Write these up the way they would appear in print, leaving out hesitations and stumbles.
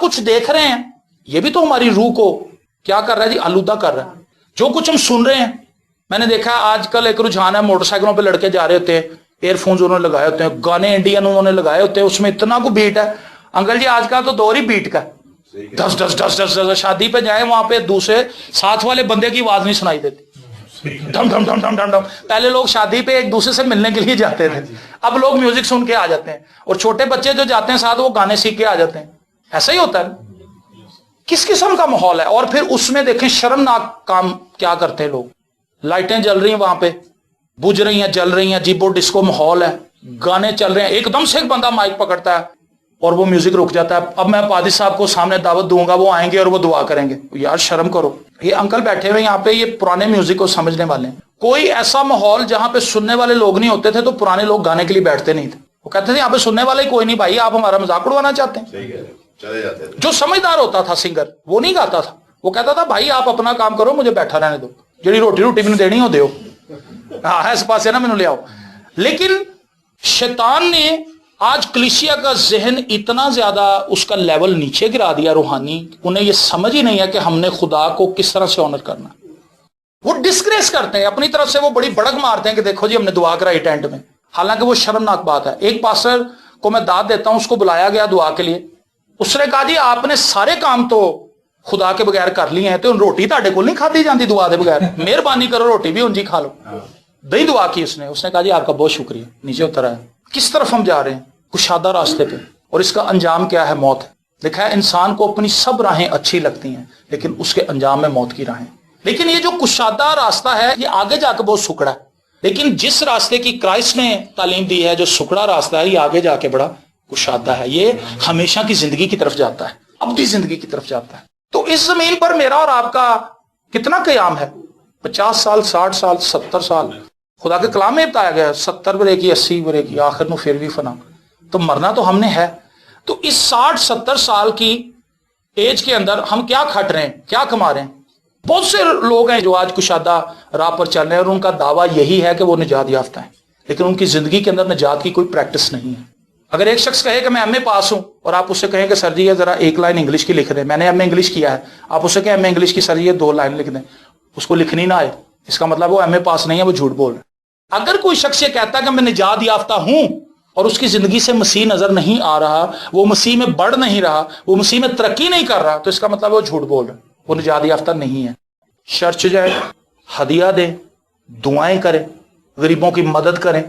کچھ دیکھ رہے ہیں یہ بھی تو ہماری روح کو کیا کر رہا ہے جی؟ آلودہ کر رہا ہے. جو کچھ ہم سن رہے ہیں، میں نے دیکھا آج کل ایک رجحان ہے، موٹر سائیکلوں پہ لڑکے جا رہے ہوتے ہیں، ایئر فونز انہوں نے لگائے ہوتے ہیں، گانے انڈین انہوں نے لگائے ہوتے ہیں، اس میں اتنا کو بیٹ ہے. انکل جی آج کل تو دور ہی بیٹ کا، دس دس دس دس دس. شادی پہ جائیں وہاں پہ دوسرے ساتھ والے بندے کی آواز نہیں سنائی دیتی، ڈم ڈم ڈم ڈم ڈم ڈم. پہلے لوگ شادی پہ ایک دوسرے سے ملنے کے لیے جاتے تھے، اب لوگ میوزک سن کے آ جاتے ہیں، اور چھوٹے بچے جو جاتے ہیں ساتھ وہ گانے سیکھ کے آ جاتے ہیں. ایسا ہی ہوتا ہے. کس قسم کا ماحول ہے؟ اور پھر اس میں دیکھیں شرمناک کام کیا کرتے ہیں لوگ. لائٹیں جل رہی ہیں وہاں پہ، بجھ رہی ہیں، جل رہی ہیں، جیبو ڈسکو ماحول ہے، گانے چل رہے ہیں، ایک دم سے ایک بندہ مائک پکڑتا ہے اور وہ میوزک رک جاتا ہے. اب میں پادری صاحب کو سامنے دعوت دوں گا، وہ آئیں گے اور وہ دعا کریں گے. یار شرم کرو. یہ انکل بیٹھے ہوئے یہاں پہ، یہ پرانے میوزک کو سمجھنے والے ہیں. کوئی ایسا ماحول جہاں پہ سننے والے لوگ نہیں ہوتے تھے تو پرانے لوگ گانے کے لیے بیٹھتے نہیں تھے. وہ کہتے تھے یہاں پہ سننے والے کوئی نہیں بھائی، آپ ہمارا مذاق اڑوانا چاہتے ہیں. چلے جاتے تھے. جو سمجھدار ہوتا تھا سنگر وہ نہیں گاتا تھا، وہ کہتا تھا بھائی آپ اپنا کام کرو، مجھے بیٹھا رہنے دو، جڑی روٹی روٹی بھی دینی ہو دیو، ہاں اس پاس نا مینوں لے آؤ. لیکن شیطان نے آج کلیسیا کا ذہن اتنا زیادہ اس کا لیول نیچے گرا دیا روحانی، انہیں یہ سمجھ ہی نہیں ہے کہ ہم نے خدا کو کس طرح سے آنر کرنا. وہ ڈسکریس کرتے ہیں اپنی طرف سے، وہ بڑی بڑک مارتے ہیں کہ دیکھو جی ہم نے دعا کرائی ٹینٹ میں، حالانکہ وہ شرمناک بات ہے. ایک پاسٹر کو میں داد دیتا ہوں، اس کو بلایا گیا دعا کے لیے، اس نے کہا جی آپ نے سارے کام تو خدا کے بغیر کر لیے ہیں، تو روٹی تاڑے کو نہیں کھاتی جاندی دعا دے بغیر، مہربانی کرو روٹی بھی انجی کھا لو. دہی دعا کی اس نے کہا جی آپ کا بہت شکریہ، نیچے اتر آیا. کس طرف ہم جا رہے ہیں؟ کشادہ راستے پہ، اور اس کا انجام کیا ہے؟ موت ہے. لکھا ہے انسان کو اپنی سب راہیں اچھی لگتی ہیں لیکن اس کے انجام میں موت کی راہیں. لیکن یہ جو کشادہ راستہ ہے یہ آگے جا کے بہت سکڑا ہے. لیکن جس راستے کی کرائسٹ نے تعلیم دی ہے، جو سکڑا راستہ ہے، یہ آگے جا کے بڑا کشادہ ہے. یہ ہمیشہ کی زندگی کی طرف جاتا ہے، ابدی زندگی کی طرف جاتا ہے. تو اس زمین پر میرا اور آپ کا کتنا قیام ہے؟ 50 سال، 60 سال، 70 سال. خدا کے کلام میں بتایا گیا 70 برے کی، 80 برے کی، آخر میں پھر بھی فنا. تو مرنا تو ہم نے ہے. تو اس 60-70 سال کی ایج کے اندر ہم کیا کھٹ رہے ہیں، کیا کما رہے ہیں؟ بہت سے لوگ ہیں جو آج کشادہ راہ پر چل رہے ہیں اور ان کا دعویٰ یہی ہے کہ وہ نجات یافتہ ہیں، لیکن ان کی زندگی کے اندر نجات کی کوئی پریکٹس نہیں ہے. اگر ایک شخص کہے کہ میں ایم اے پاس ہوں اور آپ اس سے کہیں کہ سر جی یہ ذرا ایک لائن انگلش کی لکھ دیں، میں نے ایم اے انگلش کیا ہے، آپ اس سے کہیں ایم اے انگلش کی سر یہ 2 لائن لکھ دیں، اس کو لکھنی نہ آئے، اس کا مطلب وہ ایم اے پاس نہیں ہے، وہ جھوٹ بول رہے. اگر کوئی شخص یہ کہتا ہے کہ میں نجات یافتہ ہوں اور اس کی زندگی سے مسیح نظر نہیں آ رہا، وہ مسیح میں بڑھ نہیں رہا، وہ مسیح میں ترقی نہیں کر رہا، تو اس کا مطلب وہ جھوٹ بول رہا، وہ نجات یافتہ نہیں ہے. چرچ جائے، ہدیہ دے، دعائیں کریں، غریبوں کی مدد کریں،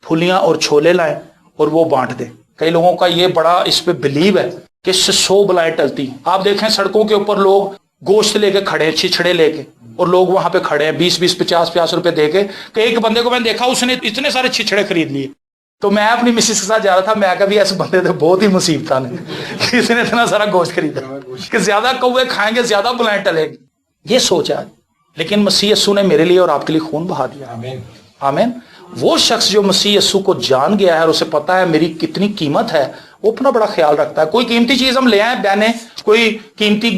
پھلیاں اور چھولے لائیں اور وہ بانٹ دیں. کئی لوگوں کا یہ بڑا اس پہ بلیو ہے کہ اس سے 100 بلائیں ٹلتی ہیں. آپ دیکھیں سڑکوں کے اوپر لوگ گوشت لے کے کھڑے ہیں، چھچڑے لے کے، اور لوگ وہاں پہ کھڑے ہیں 20-20 50-50 روپے دے کے. کہ ایک بندے کو میں نے دیکھا اس نے اتنے سارے چھچڑے خرید لیے. تو میں اپنی مسز کے ساتھ جا رہا تھا، میں کہا بھی ایسے بندے تو بہت ہی مصیبت نے کسی نے اتنا سارا گوشت خریدا کہ زیادہ کوے کھائیں گے زیادہ بلائیں ٹلیں گی. یہ سوچ ہے. لیکن مسیح یسوع نے میرے لیے اور آپ کے لیے خون بہا دیا. آمین. وہ شخص جو مسیح یسوع کو جان گیا ہے اور اسے پتا ہے میری کتنی قیمت ہے، وہ اپنا بڑا خیال رکھتا ہے. کوئی قیمتی چیز ہم لے آئیں بہنیں، کوئی قیمتی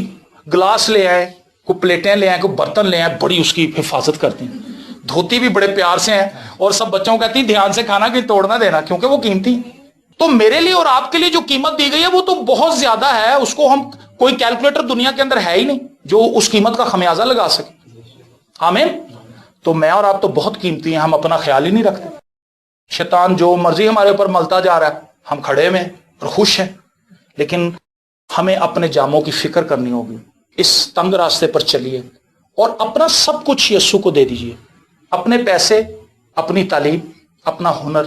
گلاس لے آئیں، کوئی پلیٹیں لے آئیں، کوئی برتن لے آئیں، بڑی اس کی حفاظت کرتی ہیں، دھوتی بھی بڑے پیار سے ہیں، اور سب بچوں کو کہتی ہیں دھیان سے کھانا کہ توڑ نہ دینا، کیونکہ وہ قیمتی. تو میرے لیے اور آپ کے لیے جو قیمت دی گئی ہے وہ تو بہت زیادہ ہے، اس کو ہم کوئی کیلکولیٹر دنیا کے اندر ہے ہی نہیں جو اس قیمت کا خمیازہ لگا سکے. آمین. تو میں اور آپ تو بہت قیمتی ہیں، ہم اپنا خیال ہی نہیں رکھتے. شیطان جو مرضی ہمارے اوپر ملتا جا رہا ہے، ہم کھڑے ہوئے ہیں اور خوش ہیں. لیکن ہمیں اپنے جاموں کی فکر کرنی ہوگی. اس تنگ راستے پر چلیے اور اپنا سب کچھ یسوع کو دے دیجئے. اپنے پیسے، اپنی تعلیم، اپنا ہنر،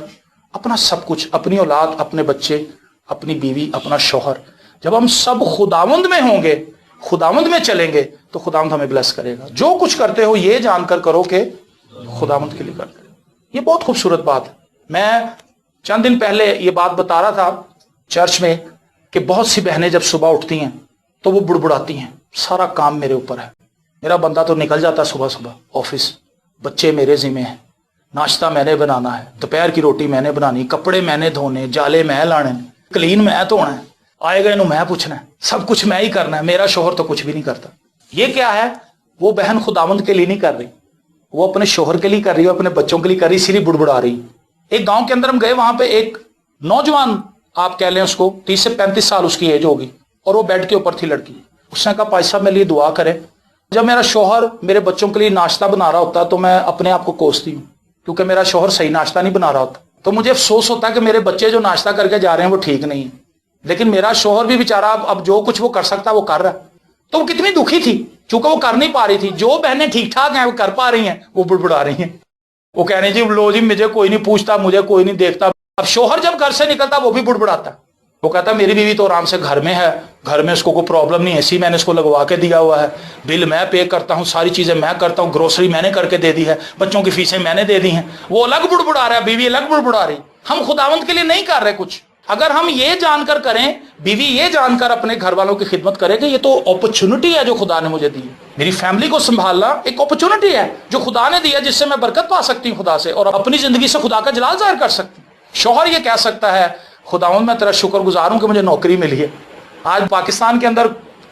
اپنا سب کچھ، اپنی اولاد، اپنے بچے، اپنی بیوی، اپنا شوہر. جب ہم سب خداوند میں ہوں گے، خداوند میں چلیں گے، تو خداوند ہمیں بلیس کرے گا. جو کچھ کرتے ہو یہ جان کر کرو کہ خداوند کے لیے کرتے ہو. یہ بہت خوبصورت بات ہے. میں چند دن پہلے یہ بات بتا رہا تھا چرچ میں کہ بہت سی بہنیں جب صبح اٹھتی ہیں تو وہ بڑبڑاتی ہیں سارا کام میرے اوپر ہے، میرا بندہ تو نکل جاتا صبح صبح آفس، بچے میرے ذمہ ہیں، ناشتہ میں نے بنانا ہے، دوپہر کی روٹی میں نے بنانی، کپڑے میں نے دھونے، جالے میں لانے، کلین میں دھونا ہے، آئے گئے انہوں میں پوچھنا ہے، سب کچھ میں ہی کرنا ہے، میرا شوہر تو کچھ بھی نہیں کرتا. یہ کیا ہے؟ وہ بہن خداوند کے لیے نہیں کر رہی، وہ اپنے شوہر کے لیے کر رہی ہے، اپنے بچوں کے لیے کر رہی، اسی لیے بڑبڑا رہی. ایک گاؤں کے اندر ہم گئے، وہاں پہ ایک نوجوان، آپ کہہ لیں اس کو 30 سے 35 سال اس کی ایج ہوگی، اور وہ بیڈ کے اوپر تھی لڑکی. اس نے کہا پائی صاحب میرے لیے دعا کریں. جب میرا شوہر میرے بچوں کے لیے ناشتہ بنا رہا ہوتا تو میں اپنے آپ کو کوستی ہوں, کیونکہ میرا شوہر صحیح ناشتہ نہیں بنا رہا ہوتا. تو مجھے افسوس ہوتا ہے کہ میرے بچے جو ناشتہ کر کے جا رہے ہیں وہ ٹھیک نہیں ہے, لیکن میرا شوہر بھی بیچارہ اب جو کچھ وہ کر سکتا وہ کر رہا ہے. تو وہ کتنی دکھی تھی, چونکہ وہ کر نہیں پا رہی تھی. جو بہنیں ٹھیک ٹھاک ہیں وہ کر پا رہی ہیں, وہ بڑبڑا رہی ہیں, وہ کہہ رہے جی لو جی مجھے کوئی نہیں پوچھتا, مجھے کوئی نہیں دیکھتا. اب شوہر جب گھر سے نکلتا وہ بھی بڑبڑاتا, وہ کہتا میری بیوی تو آرام سے گھر میں ہے, گھر میں اس کو کوئی پرابلم نہیں, ایسی میں نے اس کو لگوا کے دیا ہوا ہے, بل میں پے کرتا ہوں, ساری چیزیں میں کرتا ہوں, گروسری میں نے کر کے دے دی ہے, بچوں کی فیسیں میں نے دے دی ہیں. وہ الگ بڑبڑا رہا ہے, بیوی الگ بڑبڑا رہی. ہم خداوند کے لیے نہیں کر رہے کچھ. اگر ہم یہ جان کر کریں, بیوی یہ جان کر اپنے گھر والوں کی خدمت کرے کہ یہ تو اپرچونٹی ہے جو خدا نے مجھے دی, میری فیملی کو سنبھالنا ایک اپرچونٹی ہے جو خدا نے دی ہے, جس سے میں برکت پا سکتی ہوں خدا سے, اور اپنی زندگی سے خدا کا جلال ظاہر کر سکتی ہوں. شوہر یہ کہہ سکتا ہے خداوند میں تیرا شکر گزار ہوں کہ مجھے نوکری ملی ہے. آج پاکستان کے اندر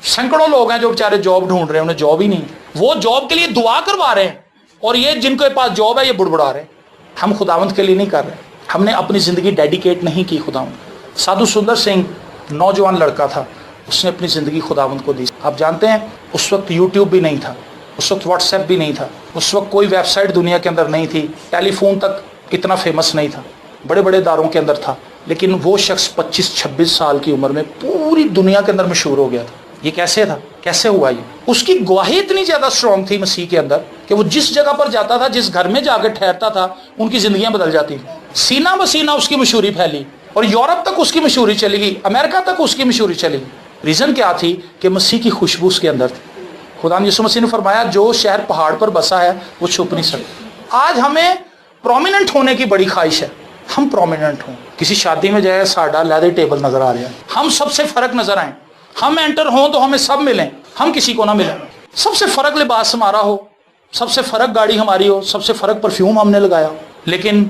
سینکڑوں لوگ ہیں جو بیچارے جاب ڈھونڈ رہے ہیں, انہیں جاب ہی نہیں, وہ جاب کے لیے دعا کروا رہے ہیں, اور یہ جن کے پاس جاب ہے یہ بڑبڑا رہے ہیں. ہم خداوند کے لیے نہیں کر رہے, ہم نے اپنی زندگی ڈیڈیکیٹ نہیں کی خداوند. سادھو سندر سنگھ نوجوان لڑکا تھا, اس نے اپنی زندگی خداوند کو دی. آپ جانتے ہیں اس وقت یوٹیوب بھی نہیں تھا, اس وقت واٹس ایپ بھی نہیں تھا, اس وقت کوئی ویب سائٹ دنیا کے اندر نہیں تھی, ٹیلی فون تک اتنا فیمس نہیں تھا, بڑے بڑے اداروں کے اندر تھا, لیکن وہ شخص 25-26 سال کی عمر میں پوری دنیا کے اندر مشہور ہو گیا تھا. یہ کیسے تھا, کیسے ہوا یہ؟ اس کی گواہی اتنی زیادہ اسٹرانگ تھی مسیح کے اندر کہ وہ جس جگہ پر جاتا تھا, جس گھر میں جا کے ٹھہرتا تھا, ان کی زندگیاں بدل جاتی تھیں. سینہ بسینہ اس کی مشہوری پھیلی, اور یورپ تک اس کی مشہوری چلی گئی, امریکہ تک اس کی مشہوری چلی گئی. ریزن کیا تھی کہ مسیح کی خوشبو اس کے اندر تھی. خدا یسوع مسیح نے فرمایا جو شہر پہاڑ پر بسا ہے وہ چھپ نہیں سکتا. آج ہمیں پرومیننٹ ہونے کی بڑی خواہش ہے, ہم پرومیننٹ ہوں. کسی شادی میں جائے ساڈا لیدر ٹیبل نظر آ رہا ہے, ہم سب سے فرق نظر آئیں, ہم انٹر ہوں تو ہمیں سب ملیں, ہم کسی کو نہ ملیں. سب سے فرق لباس ہمارا ہو, سب سے فرق گاڑی ہماری ہو, سب سے فرق پرفیوم ہم نے لگایا, لیکن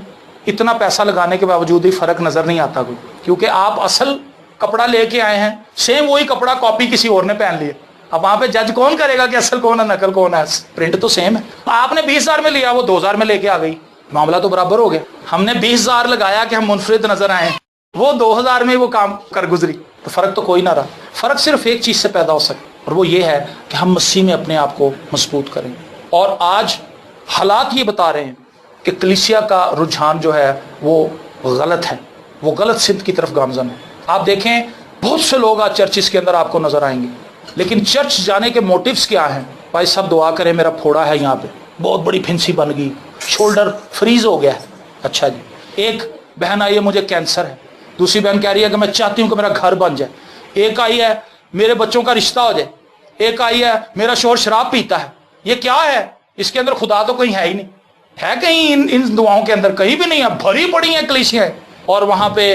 اتنا پیسہ لگانے کے باوجود ہی فرق نظر نہیں آتا کوئی, کیونکہ آپ اصل کپڑا لے کے آئے ہیں, سیم وہی کپڑا کاپی کسی اور نے پہن لیا. اب وہاں پہ جج کون کرے گا کہ اصل کون ہے نقل کون ہے؟ پرنٹ تو سیم ہے. آپ نے 20,000 میں لیا, وہ 2,000 میں لے کے آ گئی, معاملہ تو برابر ہو گیا. ہم نے 20,000 لگایا کہ ہم منفرد نظر آئے, وہ 2,000 میں وہ کام کر گزری, تو فرق تو کوئی نہ رہا. فرق صرف ایک چیز سے پیدا ہو سکتا, اور وہ یہ ہے کہ ہم مسیح میں اپنے آپ کو مضبوط کریں. اور آج حالات یہ بتا رہے ہیں کہ کلیسیا کا رجحان جو ہے وہ غلط ہے, وہ غلط سمت کی طرف گامزن ہے. آپ دیکھیں بہت سے لوگ آج چرچز کے اندر آپ کو نظر آئیں گے, لیکن چرچ جانے کے موٹیوز کیا ہیں؟ بھائی سب دعا کریں, میرا پھوڑا ہے یہاں پہ, بہت بڑی پھنسی بن گئی, شولڈر فریز ہو گیا ہے. اچھا جی, ایک بہن آئی ہے مجھے کینسر ہے, دوسری بہن کہہ رہی ہے کہ میں چاہتی ہوں کہ میرا گھر بن جائے, ایک آئی ہے میرے بچوں کا رشتہ ہو جائے, ایک آئی ہے میرا شوہر شراب پیتا ہے. یہ کیا ہے؟ اس کے اندر خدا تو کہیں ہے ہی نہیں, ہے کہیں ان دعاؤں کے اندر؟ کہیں بھی نہیں ہے. بھری پڑی ہیں کلیسیاں, اور وہاں پہ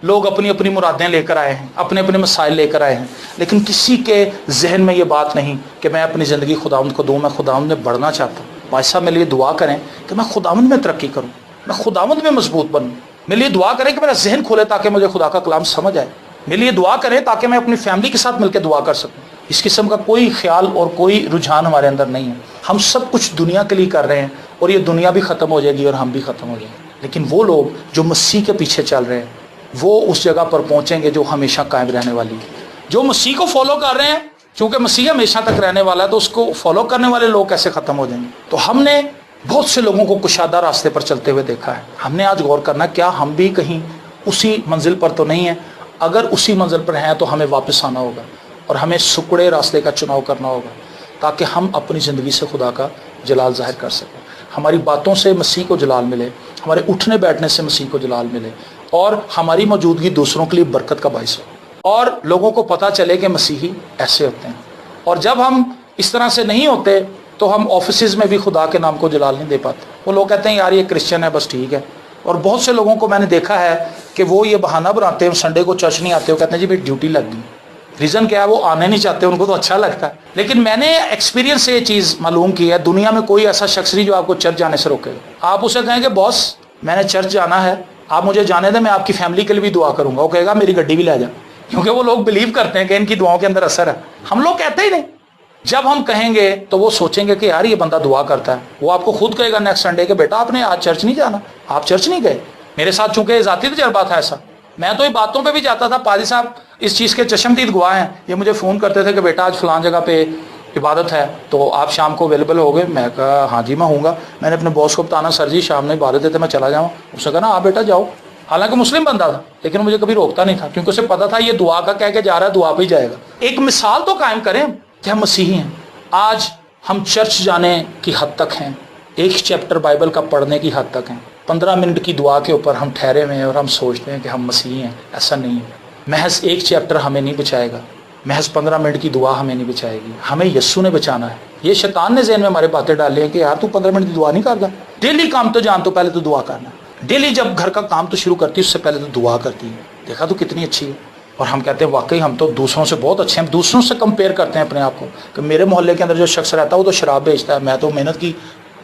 لوگ اپنی اپنی مرادیں لے کر آئے ہیں, اپنے اپنے مسائل لے کر آئے ہیں, لیکن کسی کے ذہن میں یہ بات نہیں کہ میں اپنی زندگی خداوند کو دوں, میں خداوند میں بڑھنا چاہتا ہوں. بھائی صاحب میرے لیے دعا کریں کہ میں خداوند میں ترقی کروں, میں خداوند میں مضبوط بنوں. میرے لیے دعا کریں کہ میرا ذہن کھولے تاکہ مجھے خدا کا کلام سمجھ آئے. میرے لیے دعا کریں تاکہ میں اپنی فیملی کے ساتھ مل کے دعا کر سکوں. اس قسم کا کوئی خیال اور کوئی رجحان ہمارے اندر نہیں ہے. ہم سب کچھ دنیا کے لیے کر رہے ہیں, اور یہ دنیا بھی ختم ہو جائے گی اور ہم بھی ختم ہو جائیں گے, لیکن وہ لوگ جو مسیح کے پیچھے چل رہے ہیں وہ اس جگہ پر پہنچیں گے جو ہمیشہ قائم رہنے والی ہے. جو مسیح کو فالو کر رہے ہیں, چونکہ مسیح ہمیشہ تک رہنے والا ہے, تو اس کو فالو کرنے والے لوگ کیسے ختم ہو جائیں گے؟ تو ہم نے بہت سے لوگوں کو کشادہ راستے پر چلتے ہوئے دیکھا ہے. ہم نے آج غور کرنا, کیا ہم بھی کہیں اسی منزل پر تو نہیں ہیں؟ اگر اسی منزل پر ہیں تو ہمیں واپس آنا ہوگا, اور ہمیں سکڑے راستے کا چناؤ کرنا ہوگا, تاکہ ہم اپنی زندگی سے خدا کا جلال ظاہر کر سکیں. ہماری باتوں سے مسیح کو جلال ملے, ہمارے اٹھنے بیٹھنے سے مسیح کو جلال ملے, اور ہماری موجودگی دوسروں کے لیے برکت کا باعث ہو, اور لوگوں کو پتہ چلے کہ مسیحی ایسے ہوتے ہیں. اور جب ہم اس طرح سے نہیں ہوتے تو ہم آفیسز میں بھی خدا کے نام کو جلال نہیں دے پاتے. وہ لوگ کہتے ہیں یار یہ کرسچن ہے بس ٹھیک ہے, اور بہت سے لوگوں کو میں نے دیکھا ہے کہ وہ یہ بہانہ بناتے ہیں, سنڈے کو چرچ نہیں آتے, وہ کہتے ہیں جی میری ڈیوٹی لگ گئی. ریزن کیا ہے؟ وہ آنے نہیں چاہتے, ان کو تو اچھا لگتا ہے. لیکن میں نے ایکسپیرینس سے یہ چیز معلوم کی ہے, دنیا میں کوئی ایسا شخص نہیں جو آپ کو چرچ جانے سے روکے گا. آپ اسے کہیں کہ باس میں نے چرچ جانا ہے, آپ مجھے جانے دیں, میں آپ کی فیملی کے لیے بھی دعا کروں گا, وہ کہے گا میری گڈی بھی لے جا, کیونکہ وہ لوگ بلیو کرتے ہیں کہ ان کی دعاؤں کے اندر اثر ہے. ہم لوگ کہتے ہی نہیں. جب ہم کہیں گے تو وہ سوچیں گے کہ یار یہ بندہ دعا کرتا ہے. وہ آپ کو خود کہے گا نیکسٹ سنڈے کہ بیٹا آپ نے آج چرچ نہیں جانا, آپ چرچ نہیں گئے. میرے ساتھ چونکہ ذاتی تجربہ تھا ایسا, میں تو یہ باتوں پہ بھی جاتا تھا، پادری صاحب اس چیز کے چشمدید گواہ ہیں، یہ مجھے فون کرتے تھے کہ بیٹا آج فلان جگہ پہ عبادت ہے تو آپ شام کو اویلیبل ہو گئے؟ میں کہا ہاں جی میں ہوں گا۔ میں نے اپنے باس کو بتانا سر جی شام میں عبادت دیتے میں چلا جاؤں، اس نے کہا نا آپ بیٹا جاؤ۔ حالانکہ مسلم بندہ تھا لیکن مجھے کبھی روکتا نہیں تھا، کیونکہ اسے پتا تھا یہ دعا کا کہہ کے جا رہا ہے، دعا پہ ہی جائے گا۔ ایک مثال تو قائم کریں کہ ہم مسیحی ہیں۔ آج ہم چرچ جانے کی حد تک ہیں، ایک چیپٹر بائبل کا پڑھنے کی حد تک ہیں، 15 منٹ کی دعا کے اوپر ہم ٹھہرے ہوئے ہیں اور ہم سوچتے ہیں کہ ہم مسیحی ہیں۔ ایسا نہیں ہے، محض ایک چیپٹر ہمیں نہیں بچائے گا، محض 15 منٹ کی دعا ہمیں نہیں بچائے گی، ہمیں یسوع نے بچانا ہے۔ یہ شیطان نے ذہن میں ہمارے باتیں ڈالی ہیں کہ یار تو 15 منٹ کی دعا نہیں کرتا، ڈیلی کام تو جان تو پہلے تو دعا کرنا، ڈیلی جب گھر کا کام تو شروع کرتی ہے اس سے پہلے تو دعا کرتی ہے، دیکھا تو کتنی اچھی ہے۔ اور ہم کہتے ہیں واقعی ہم تو دوسروں سے بہت اچھے ہیں، دوسروں سے کمپیئر کرتے ہیں اپنے آپ کو کہ میرے محلے کے اندر جو شخص رہتا ہے وہ تو شراب بیچتا ہے، میں تو محنت کی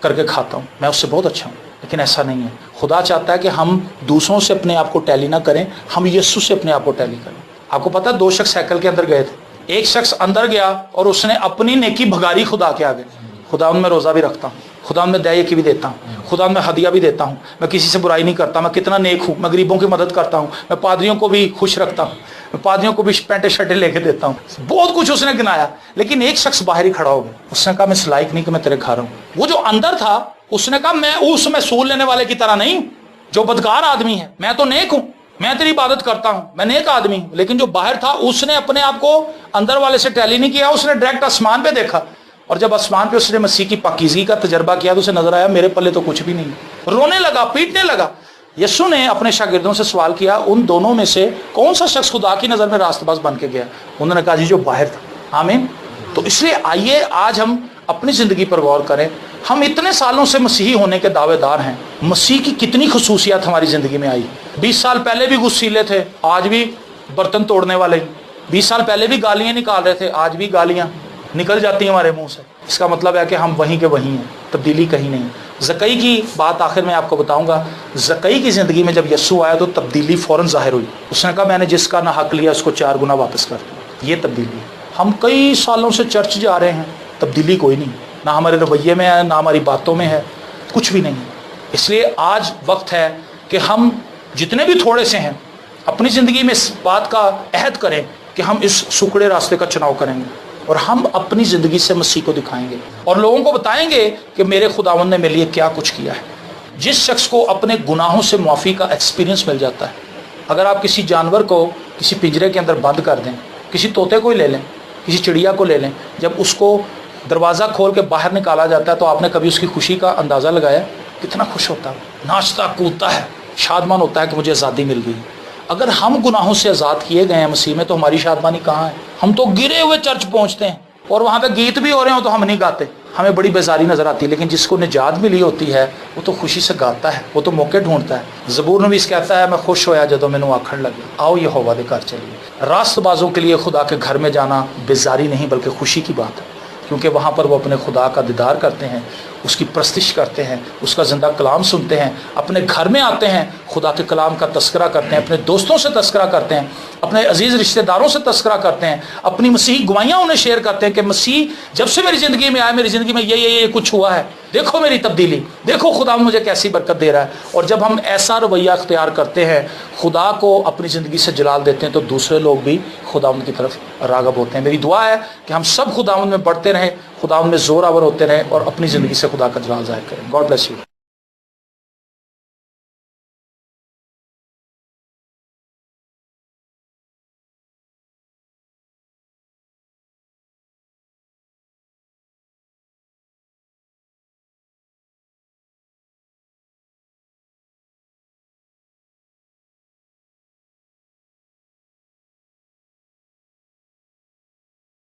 کر کے کھاتا ہوں، میں اس سے بہت اچھا ہوں۔ لیکن ایسا نہیں ہے، خدا چاہتا ہے کہ ہم دوسروں سے اپنے آپ کو ٹیلی نہ کریں، ہم یسوع سے اپنے آپ کو ٹیلی کریں۔ آپ کو پتا 2 شخص سائیکل کے اندر گئے تھے، ایک شخص اندر گیا اور اس نے اپنی نیکی بھگاری خدا کے آگے، خدا ان میں روزہ بھی رکھتا ہوں، خدا ان میں دیا کی بھی دیتا ہوں، خدا میں ہدیہ بھی دیتا ہوں، میں کسی سے برائی نہیں کرتا، میں کتنا نیک ہوں، میں غریبوں کی مدد کرتا ہوں، میں پادریوں کو بھی خوش رکھتا ہوں، میں پادریوں کو بھی پینٹیں شرٹیں لے کے دیتا ہوں، بہت کچھ اس نے گنایا۔ لیکن ایک شخص باہر ہی کھڑا ہو گیا، اس نے کہا میں اس لائق نہیں کہ میں تیرے گھر ہوں۔ وہ جو اندر تھا اس نے کہا میں اس میں سود لینے والے کی طرح نہیں جو بدکار آدمی ہے، میں تو نیک ہوں، میں تیری عبادت کرتا ہوں، میں نیک آدمی ہوں۔ لیکن جو باہر تھا اس نے اپنے آپ کو اندر والے سے ٹیلی نہیں کیا، اس نے ڈائریکٹ آسمان پہ دیکھا، اور جب آسمان پہ اس نے مسیح کی پاکیزگی کا تجربہ کیا تو اسے نظر آیا میرے پلے تو کچھ بھی نہیں، رونے لگا، پیٹنے لگا۔ یسوع نے اپنے شاگردوں سے سوال کیا ان دونوں میں سے کون سا شخص خدا کی نظر میں راست باز بن کے گیا؟ انہوں نے کہا جی جو باہر تھا۔ آمین۔ تو اس لیے آئیے آج ہم اپنی زندگی پر غور کریں، ہم اتنے سالوں سے مسیحی ہونے کے دعوے دار ہیں، مسیح کی کتنی خصوصیات ہماری زندگی میں آئی۔ 20 سال پہلے بھی غصیلے تھے، آج بھی برتن توڑنے والے، 20 سال پہلے بھی گالیاں نکال رہے تھے، آج بھی گالیاں نکل جاتی ہیں ہمارے منہ سے۔ اس کا مطلب ہے کہ ہم وہیں کے وہیں ہیں، تبدیلی کہیں نہیں۔ زکئی کی بات آخر میں آپ کو بتاؤں گا، زکئی کی زندگی میں جب یسوع آیا تو تبدیلی فوراً ظاہر ہوئی۔ اس نے کہا میں نے جس کا نہ حق لیا اس کو 4 گنا واپس کر دیا۔ یہ تبدیلی ہے۔ ہم کئی سالوں سے چرچ جا رہے ہیں، تبدیلی کوئی نہیں، نہ ہمارے رویے میں ہے، نہ ہماری باتوں میں ہے، کچھ بھی نہیں ہے۔ اس لیے آج وقت ہے کہ ہم جتنے بھی تھوڑے سے ہیں اپنی زندگی میں اس بات کا عہد کریں کہ ہم اس سکڑے راستے کا چناؤ کریں گے اور ہم اپنی زندگی سے مسیح کو دکھائیں گے اور لوگوں کو بتائیں گے کہ میرے خداوند نے میرے لیے کیا کچھ کیا ہے۔ جس شخص کو اپنے گناہوں سے معافی کا ایکسپیرینس مل جاتا ہے، اگر آپ کسی جانور کو کسی پنجرے کے اندر بند کر دیں، کسی طوطے کو ہی لے لیں، کسی چڑیا کو لے لیں، جب اس کو دروازہ کھول کے باہر نکالا جاتا ہے تو آپ نے کبھی اس کی خوشی کا اندازہ لگایا؟ کتنا خوش ہوتا ہے، ناچتا کودتا ہے، شادمان ہوتا ہے کہ مجھے آزادی مل گئی۔ اگر ہم گناہوں سے آزاد کیے گئے ہیں مسیح میں تو ہماری شادمانی کہاں ہے؟ ہم تو گرے ہوئے چرچ پہنچتے ہیں اور وہاں پہ گیت بھی ہو رہے ہوں تو ہم نہیں گاتے، ہمیں بڑی بیزاری نظر آتی ہے۔ لیکن جس کو نجات ملی ہوتی ہے وہ تو خوشی سے گاتا ہے، وہ تو موقع ڈھونڈتا ہے۔ زبور نویس کہتا ہے میں خوش ہویا جدوں مینوں آکھن لگے آؤ یہوہ دے گھر چلیے۔ راست بازوں کے لیے خدا کے گھر میں جانا بیزاری نہیں بلکہ خوشی کی بات ہے، کیونکہ وہاں پر وہ اپنے خدا کا دیدار کرتے ہیں، اس کی پرستش کرتے ہیں، اس کا زندہ کلام سنتے ہیں، اپنے گھر میں آتے ہیں، خدا کے کلام کا تذکرہ کرتے ہیں، اپنے دوستوں سے تذکرہ کرتے ہیں، اپنے عزیز رشتہ داروں سے تذکرہ کرتے ہیں، اپنی مسیحی گوائیاں انہیں شیئر کرتے ہیں کہ مسیح جب سے میری زندگی میں آیا میری زندگی میں یہ کچھ ہوا ہے، دیکھو میری تبدیلی، دیکھو خدا مجھے کیسی برکت دے رہا ہے۔ اور جب ہم ایسا رویہ اختیار کرتے ہیں، خدا کو اپنی زندگی سے جلال دیتے ہیں، تو دوسرے لوگ بھی خداوند کی طرف راغب ہوتے ہیں۔ میری دعا ہے کہ ہم سب خداوند میں بڑھتے رہیں، خداوند میں زور آور ہوتے رہیں اور اپنی زندگی سے خدا کا جلال ظاہر کریں۔ God bless you.